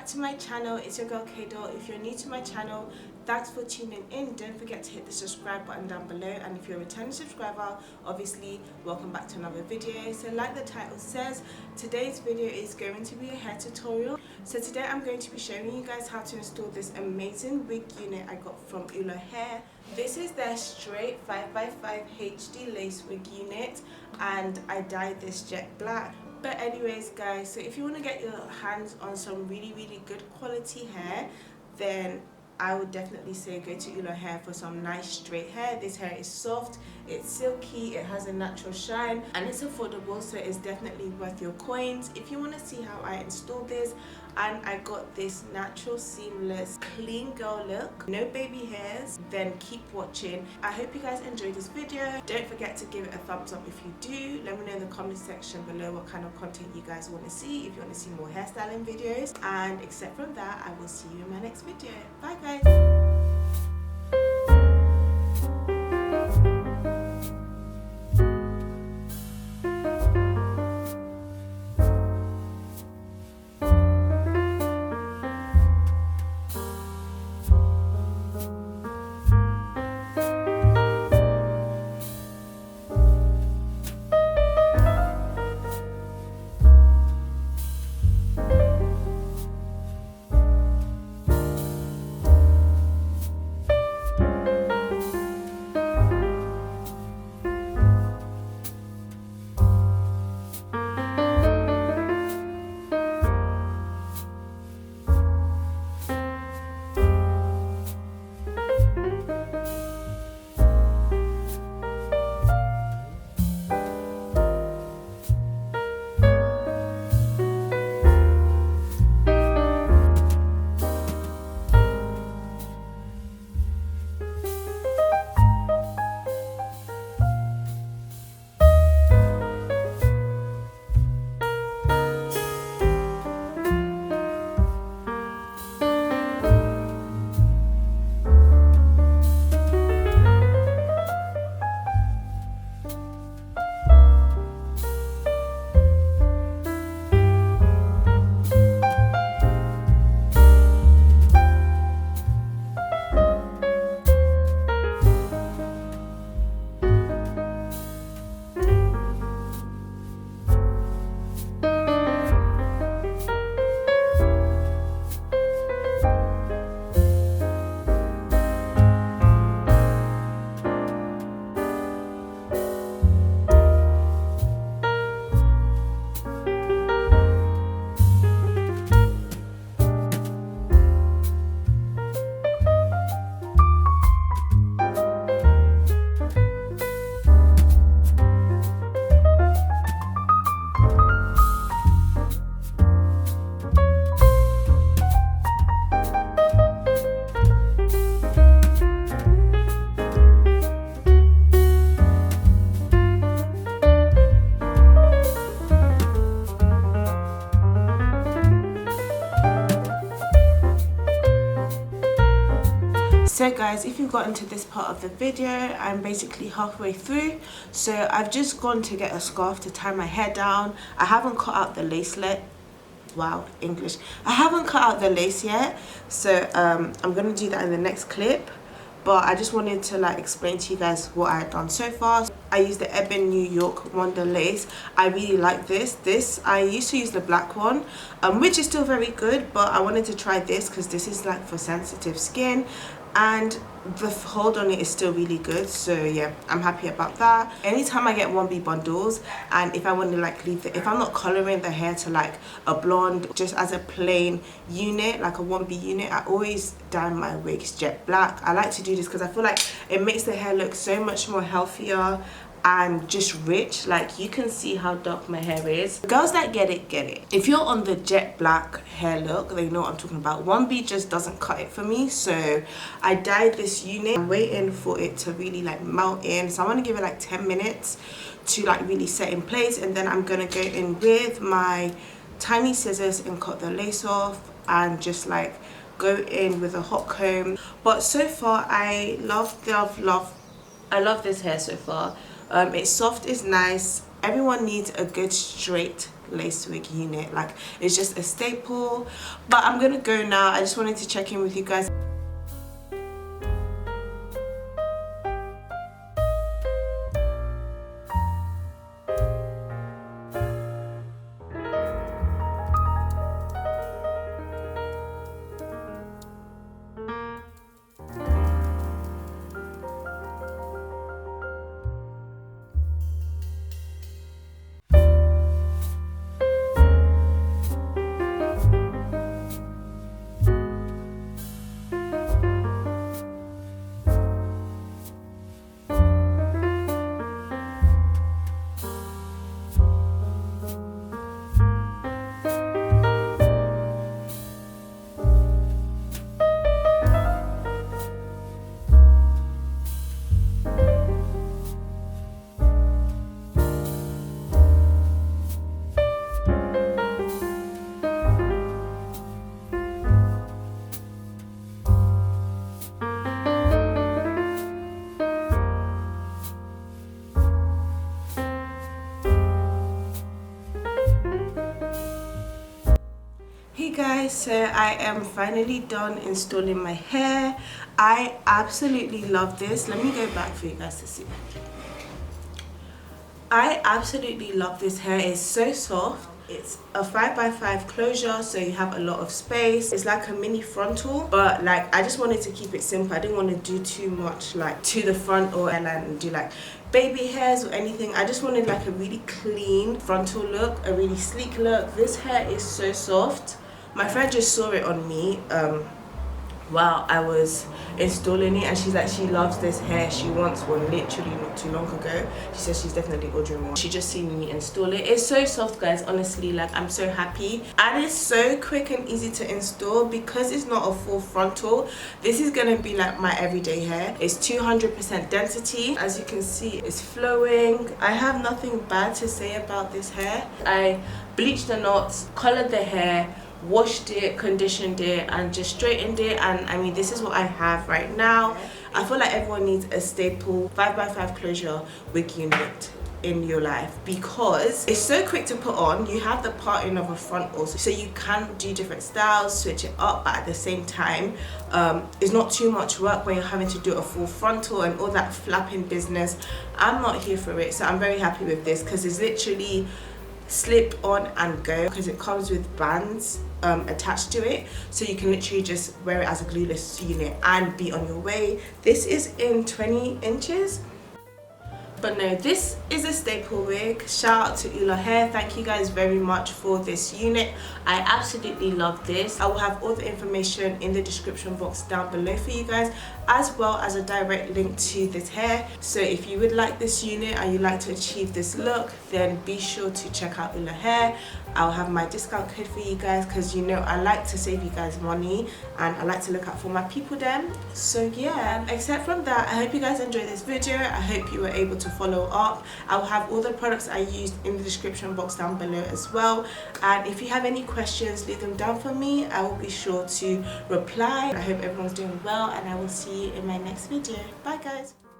back to my channel. It's your girl K.DOLL. If you're new to my channel, thanks for tuning in. Don't forget to hit the subscribe button down below, and if you're a returning subscriber, obviously welcome back to another video. So like the title says, today's video is going to be a hair tutorial. So today I'm going to be showing you guys how to install this amazing wig unit I got from Ulo Hair. This is their straight 5x5 HD lace wig unit, and I dyed this jet black. But anyways guys, so if you want to get your hands on some really good quality hair, then I would definitely say go to Ulo Hair for some nice straight hair. This hair is soft, it's silky, it has a natural shine, and it's affordable, so it's definitely worth your coins. If you want to see how I installed this, and I got this natural, seamless, clean girl look, no baby hairs, then keep watching. I hope you guys enjoyed this video. Don't forget to give it a thumbs up if you do. Let me know in the comment section below what kind of content you guys want to see, if you want to see more hairstyling videos. And except from that, I will see you in my next video. Bye guys. So guys, if you've gotten to this part of the video, I'm basically halfway through. So I've just gone to get a scarf to tie my hair down. I haven't cut out the lace yet. Wow, English. I haven't cut out the lace yet, so I'm gonna do that in the next clip. But I just wanted to like explain to you guys what I had done so far. I used the Ebon New York Wonder Lace. I really like this. I used to use the black one, which is still very good, but I wanted to try this because this is like for sensitive skin, and the hold on it is still really good. So yeah, I'm happy about that. Anytime I get 1B bundles, and if I want to like leave if I'm not coloring the hair to like a blonde, just as a plain unit, like a 1B unit, I always dye my wigs jet black. I like to do this because I feel like it makes the hair look so much more healthier and just rich. Like you can see how dark my hair is. Girls that get it. If you're on the jet black hair look, they know what I'm talking about. 1B just doesn't cut it for me, so I dyed this unit. I'm waiting for it to really like melt in, so I want to give it like 10 minutes to like really set in place, and then I'm gonna go in with my tiny scissors and cut the lace off and just like go in with a hot comb. But so far I love this hair so far. It's soft, it's nice. Everyone needs a good straight lace wig unit. Like, it's just a staple. But I'm gonna go now. I just wanted to check in with you guys. Hey guys, so I am finally done installing my hair. I absolutely love this. Let me go back for you guys to see. I absolutely love this hair. It's so soft. It's a 5x5 closure, so you have a lot of space. It's like a mini frontal, but like I just wanted to keep it simple. I didn't want to do too much like to the front or hairline and do like baby hairs or anything. I just wanted like a really clean frontal look, a really sleek look. This hair is so soft. My friend just saw it on me while I was installing it, and she's like, she loves this hair. She wants one literally not too long ago. She says she's definitely ordering one. She just seen me install it. It's so soft, guys. Honestly, like, I'm so happy, and it's so quick and easy to install because it's not a full frontal. This is gonna be like my everyday hair. It's 200% density. As you can see, it's flowing. I have nothing bad to say about this hair. I bleached the knots, colored the hair, washed it, conditioned it, and just straightened it. And I mean, this is what I have right now. I feel like everyone needs a staple 5x5 closure wig unit in your life because it's so quick to put on. You have the parting of a front also, so you can do different styles, switch it up, but at the same time it's not too much work when you're having to do a full frontal and all that flapping business. I'm not here for it, so I'm very happy with this because it's literally slip on and go, because it comes with bands attached to it, so you can literally just wear it as a glueless unit and be on your way. This is in 20 inches. But no, this is a staple wig. Shout out to Ulo Hair. Thank you guys very much for this unit. I absolutely love this. I will have all the information in the description box down below for you guys, as well as a direct link to this hair. So if you would like this unit and you'd like to achieve this look, then be sure to check out Ulo Hair. I'll have my discount code for you guys because, you know, I like to save you guys money and I like to look out for my people then. So yeah, except from that, I hope you guys enjoyed this video. I hope you were able to follow up. I'll have all the products I used in the description box down below as well. And if you have any questions, leave them down for me. I will be sure to reply. I hope everyone's doing well, and I will see you in my next video. Bye guys.